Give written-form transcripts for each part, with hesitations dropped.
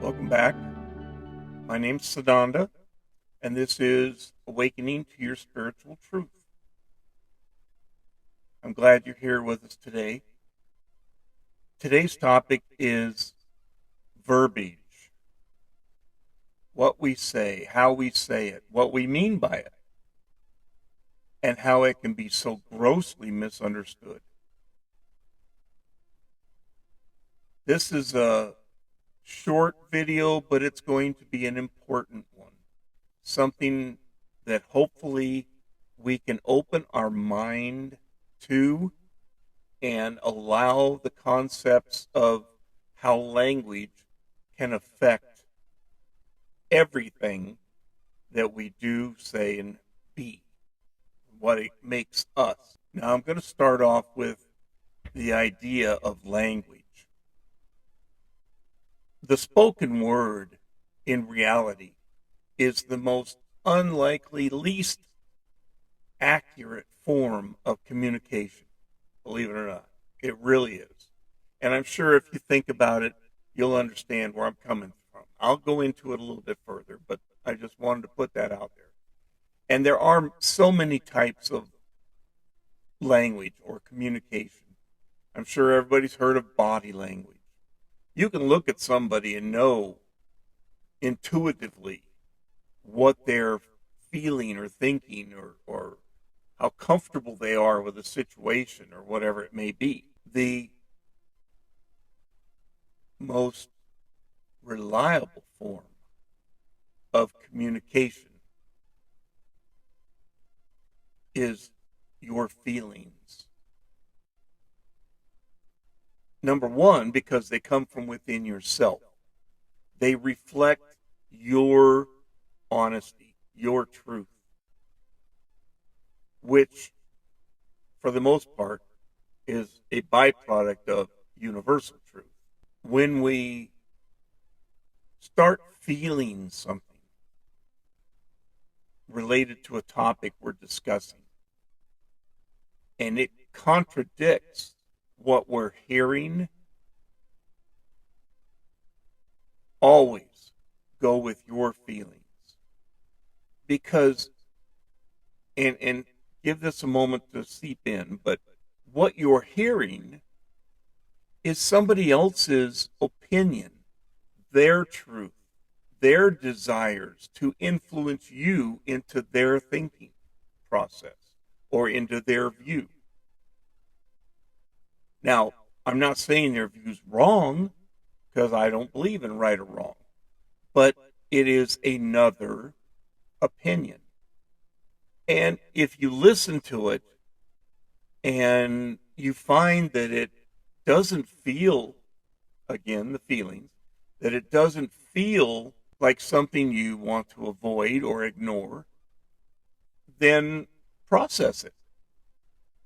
Welcome back. My name's Sadanda, and this is Awakening to Your Spiritual Truth. I'm glad you're here with us today. Today's topic is verbiage. What we say, how we say it, what we mean by it, and how it can be so grossly misunderstood. This is a short video, but it's going to be an important one. Something that hopefully we can open our mind to and allow the concepts of how language can affect everything that we do, say, and be, what it makes us. Now, I'm going to start off with the idea of language. The spoken word, in reality, is the most unlikely, least accurate form of communication. Believe it or not, it really is. And I'm sure if you think about it, you'll understand where I'm coming from. I'll go into it a little bit further, but I just wanted to put that out there. And there are so many types of language or communication. I'm sure everybody's heard of body language. You can look at somebody and know intuitively what they're feeling or thinking or how comfortable they are with a situation or whatever it may be. The most reliable form of communication is your feelings. Number one, because they come from within yourself. They reflect your honesty, your truth, which, for the most part, is a byproduct of universal truth. When we start feeling something related to a topic we're discussing, and it contradicts what we're hearing, always go with your feelings. Because, and give this a moment to seep in, but what you're hearing is somebody else's opinion, their truth, their desires to influence you into their thinking process or into their view. Now, I'm not saying their view's wrong, because I don't believe in right or wrong, but it is another opinion. And if you listen to it and you find that it doesn't feel, again, the feelings, that it doesn't feel like something you want to avoid or ignore, then process it.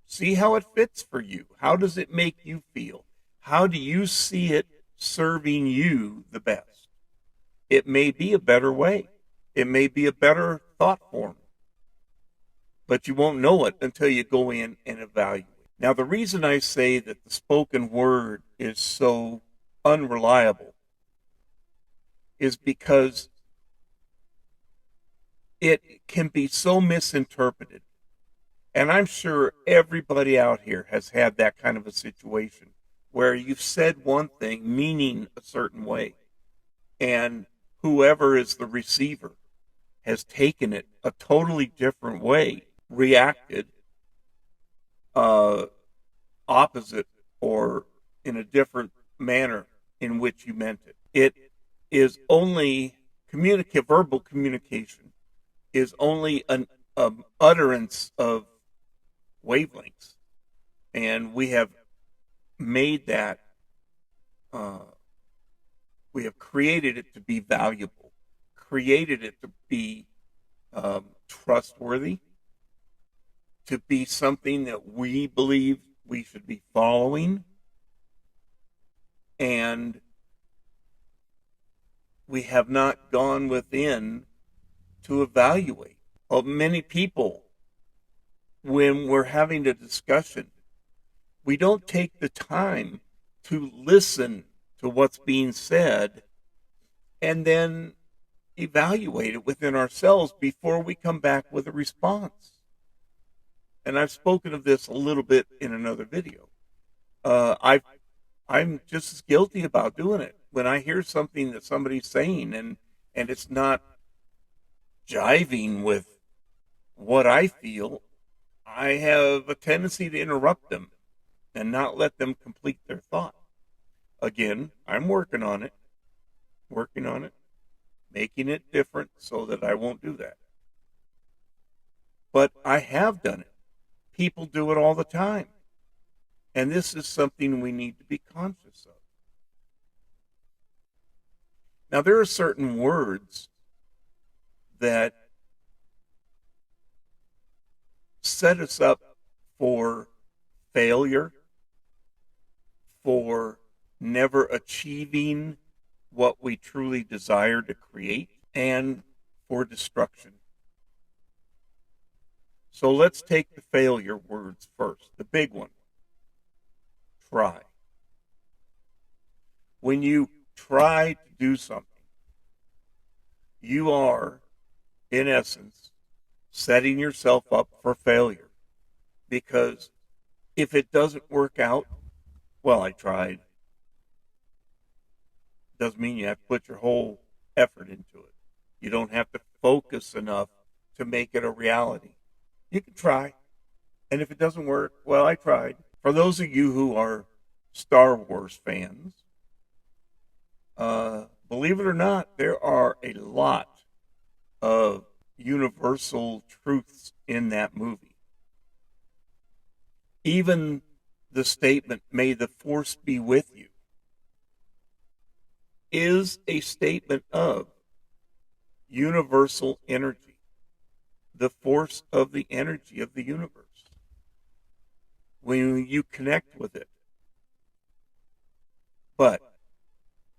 See how it fits for you. How does it make you feel? How do you see it serving you the best? It may be a better way. It may be a better thought form. But you won't know it until you go in and evaluate. Now, the reason I say that the spoken word is so unreliable is because it can be so misinterpreted. And I'm sure everybody out here has had that kind of a situation where you've said one thing meaning a certain way, and whoever is the receiver has taken it a totally different way, reacted opposite or in a different manner in which you meant it. It is only verbal communication is only an utterance of wavelengths, and we have made that we have created it to be valuable, created it to be trustworthy, to be something that we believe we should be following, and we have not gone within to evaluate. Well, many people, when we're having a discussion, we don't take the time to listen to what's being said and then evaluate it within ourselves before we come back with a response. And I've spoken of this a little bit in another video. I'm just as guilty about doing it. When I hear something that somebody's saying and it's not jiving with what I feel, I have a tendency to interrupt them and not let them complete their thought. Again, I'm working on it, making it different so that I won't do that. But I have done it. People do it all the time. And this is something we need to be conscious of. Now, there are certain words that set us up for failure, for never achieving what we truly desire to create, and for destruction. So let's take the failure words first. The big one, try. When you try to do something, you are, in essence, setting yourself up for failure. Because if it doesn't work out, well, I tried. Doesn't mean you have to put your whole effort into it. You don't have to focus enough to make it a reality. You can try. And if it doesn't work, well, I tried. For those of you who are Star Wars fans, believe it or not, there are a lot of universal truths in that movie. Even the statement, "May the Force be with you," is a statement of universal energy, the force of the energy of the universe. When you connect with it. But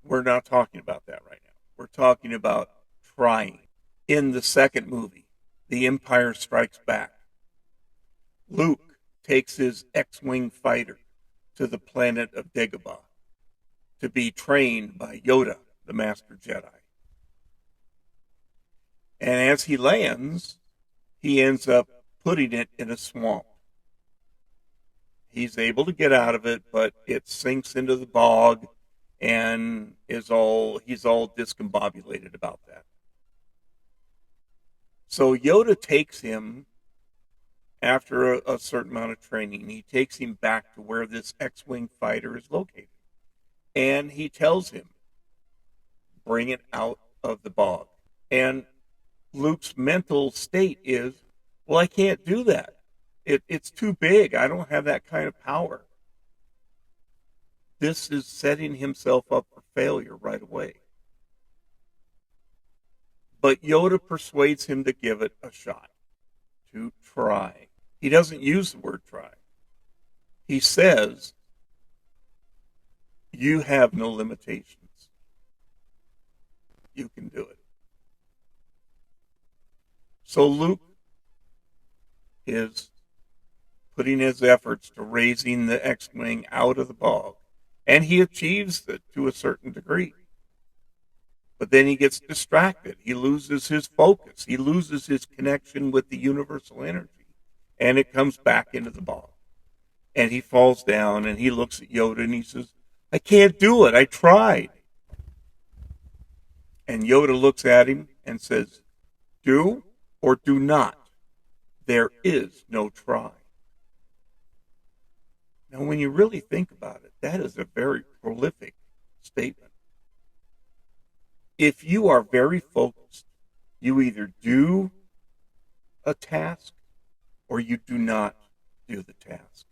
we're not talking about that right now. We're talking about trying. In the second movie, The Empire Strikes Back, Luke takes his X-Wing fighter to the planet of Dagobah to be trained by Yoda, the Master Jedi. And as he lands, he ends up putting it in a swamp. He's able to get out of it, but it sinks into the bog and he's all discombobulated about that. So Yoda takes him, after a certain amount of training, he takes him back to where this X-Wing fighter is located. And he tells him, bring it out of the bog. And Luke's mental state is, well, I can't do that. It's too big. I don't have that kind of power. This is setting himself up for failure right away. But Yoda persuades him to give it a shot, to try. He doesn't use the word try. He says, you have no limitations. You can do it. So Luke is putting his efforts to raising the X-Wing out of the bog, and he achieves it to a certain degree. But then he gets distracted. He loses his focus. He loses his connection with the universal energy, and it comes back into the bog. And he falls down, and he looks at Yoda, and he says, I can't do it. I tried. And Yoda looks at him and says, do or do not. There is no try. Now, when you really think about it, that is a very prolific statement. If you are very focused, you either do a task or you do not do the task.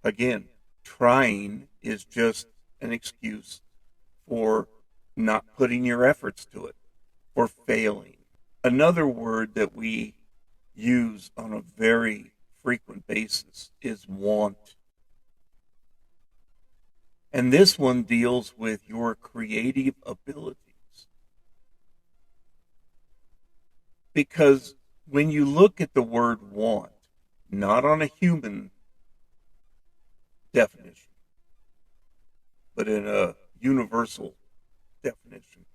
Again, trying is just an excuse for not putting your efforts to it, for failing. Another word that we use on a very frequent basis is want. And this one deals with your creative abilities. Because when you look at the word want, not on a human definition, but in a universal definition.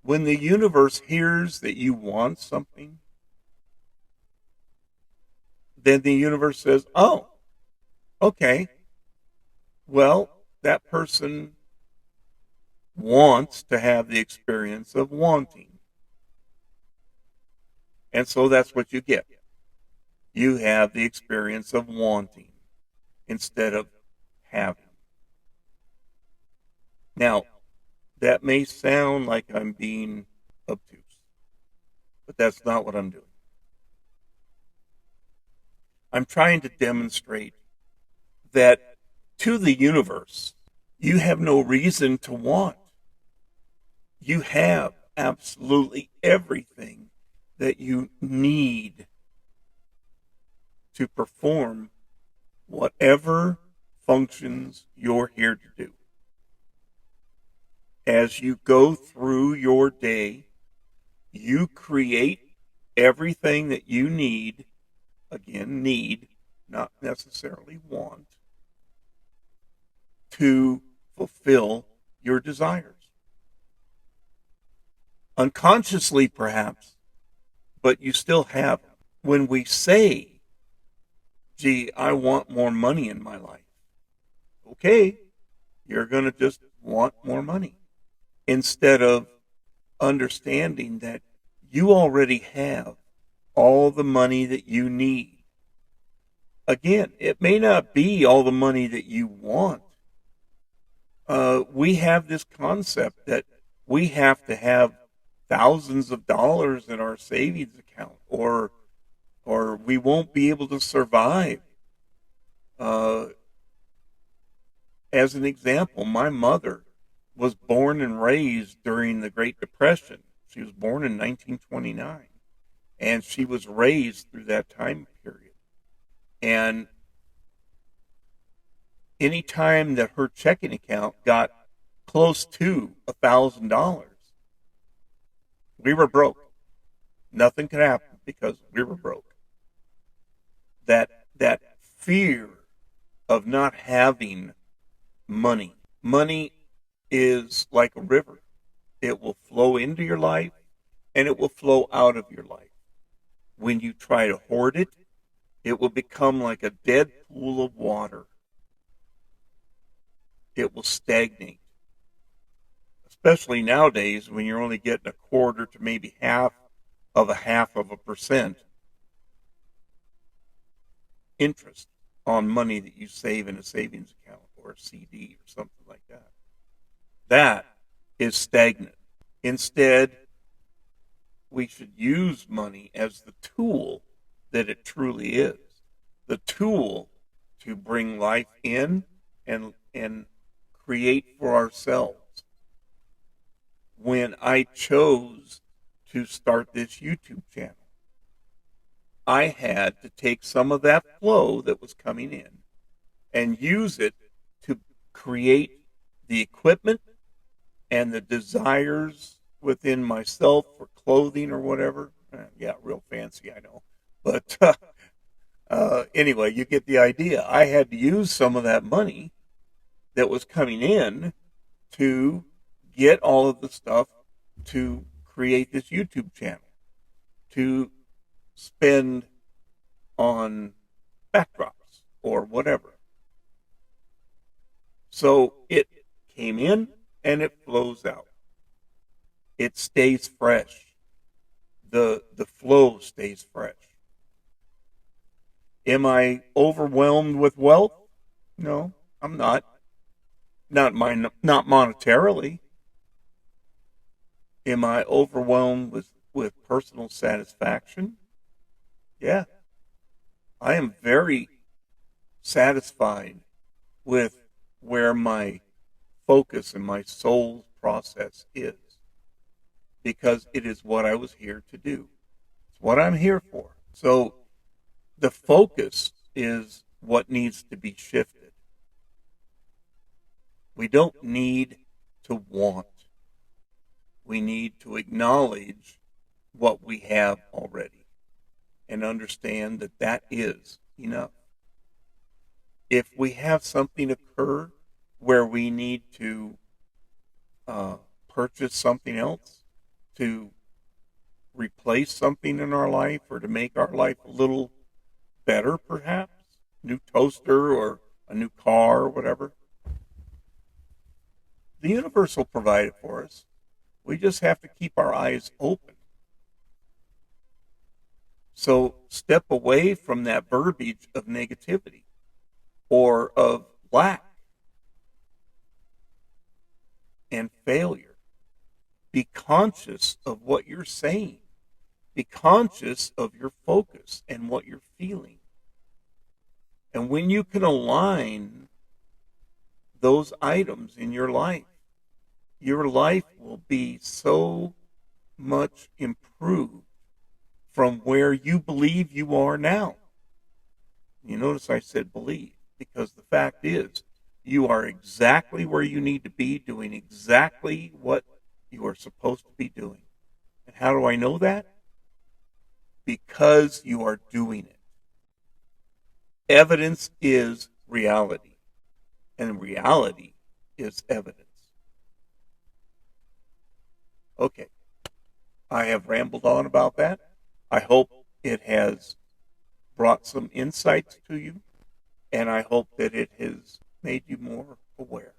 When the universe hears that you want something, then the universe says, oh, okay, well, that person wants to have the experience of wanting. And so that's what you get. You have the experience of wanting instead of having. Now, that may sound like I'm being obtuse, but that's not what I'm doing. I'm trying to demonstrate that to the universe, you have no reason to want. You have absolutely everything that you need to perform whatever functions you're here to do. As you go through your day, you create everything that you need, again, need, not necessarily want, to fulfill your desires. Unconsciously, perhaps, but you still have them. When we say, gee, I want more money in my life, okay, you're going to just want more money instead of understanding that you already have all the money that you need. Again, it may not be all the money that you want. We have this concept that we have to have thousands of dollars in our savings account, or we won't be able to survive. As an example, my mother was born and raised during the Great Depression. She was born in 1929, and she was raised through that time period. And any time that her checking account got close to $1,000, we were broke. Nothing could happen because we were broke. That fear of not having money. Money is like a river. It will flow into your life and it will flow out of your life. When you try to hoard it, it will become like a dead pool of water. It will stagnate. Especially nowadays when you're only getting a quarter to maybe half of a percent interest on money that you save in a savings account or a CD or something like that. That is stagnant. Instead, we should use money as the tool that it truly is. The tool to bring life in and create for ourselves. When I chose to start this YouTube channel, I had to take some of that flow that was coming in and use it to create the equipment and the desires within myself for clothing or whatever. Yeah, real fancy, I know. But anyway, you get the idea. I had to use some of that money that was coming in to get all of the stuff to create this YouTube channel, to spend on backdrops or whatever. So it came in and it flows out. It stays fresh. The flow stays fresh. Am I overwhelmed with wealth? No, I'm not. Not monetarily. Am I overwhelmed with personal satisfaction? Yeah. I am very satisfied with where my focus and my soul's process is, because it is what I was here to do. It's what I'm here for. So the focus is what needs to be shifted. We don't need to want. We need to acknowledge what we have already and understand that is enough. If we have something occur where we need to purchase something else to replace something in our life or to make our life a little better, perhaps. New toaster or a new car or whatever. The universe will provide it for us. We just have to keep our eyes open. So step away from that verbiage of negativity or of lack and failure. Be conscious of what you're saying. Be conscious of your focus and what you're feeling. And when you can align those items in your life will be so much improved from where you believe you are now. You notice I said believe, because the fact is, you are exactly where you need to be, doing exactly what you are supposed to be doing. And how do I know that? Because you are doing it. Evidence is reality, and reality is evidence. Okay, I have rambled on about that. I hope it has brought some insights to you, and I hope that it has made you more aware,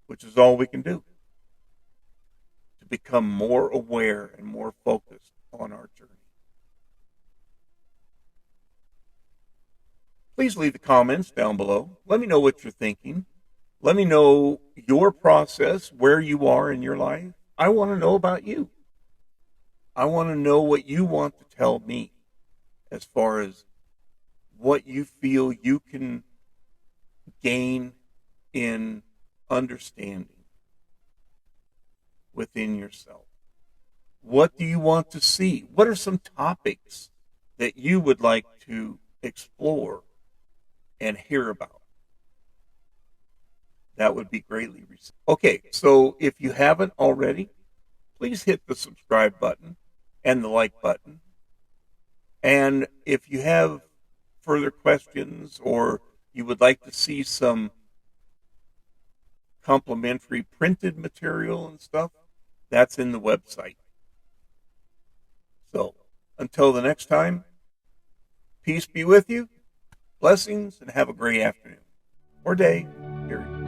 which is all we can do to become more aware and more focused on our journey. Please leave the comments down below. Let me know what you're thinking. Let me know your process, where you are in your life. I want to know about you. I want to know what you want to tell me as far as what you feel you can gain in understanding within yourself. What do you want to see? What are some topics that you would like to explore and hear about? That would be greatly received. Okay, so if you haven't already, please hit the subscribe button and the like button. And if you have further questions or you would like to see some complimentary printed material and stuff, that's in the website. So until the next time, peace be with you, blessings, and have a great afternoon or day. Period.